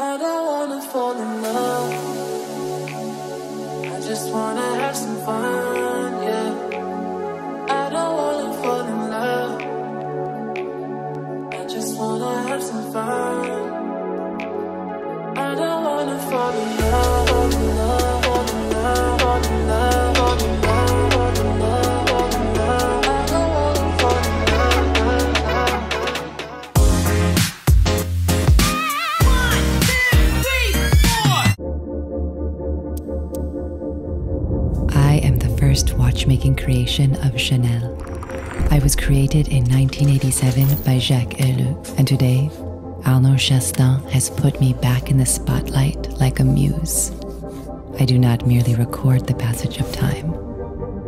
I don't wanna fall in love. I just wanna have some fun, yeah. I don't wanna fall in love. I just wanna have some fun. I don't wanna fall in love, fall in love, fall in love, fall in love, fall in love, fall in love, fall in love. I don't wanna fall in love, I am the first watchmaking creation of Chanel. I was created in 1987 by Jacques Helleu, and today, Arnaud Chastain has put me back in the spotlight like a muse. I do not merely record the passage of time.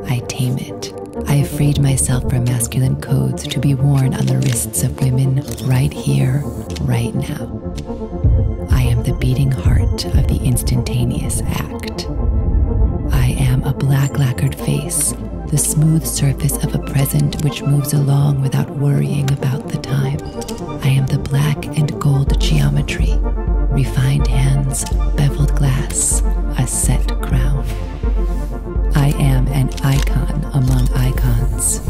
I tame it. I have freed myself from masculine codes to be worn on the wrists of women right here, right now. I am the beating heart of the instantaneous act. I am a black lacquered face, the smooth surface of a present which moves along without worrying about the time. I am the black and gold geometry, refined hands, beveled glass, a set crown. I am an icon among icons,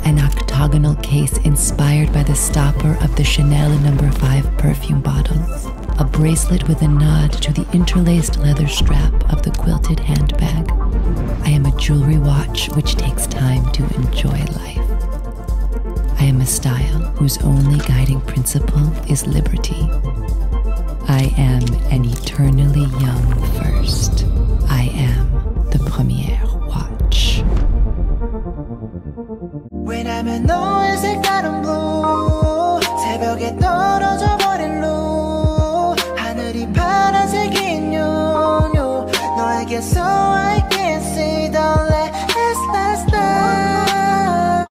an octagonal case inspired by the stopper of the Chanel No. 5 perfume bottle, a bracelet with a nod to the interlaced leather strap of the quilted handbag. I am a jewelry watch which takes time to enjoy life. I am a style whose only guiding principle is liberty. I am an eternally young first. I am the Première watch. 왜냐면 너의 색다른 blue 새벽에 떨어져 버린 blue 하늘이 파란색인 요요 너에게서 I can see the light.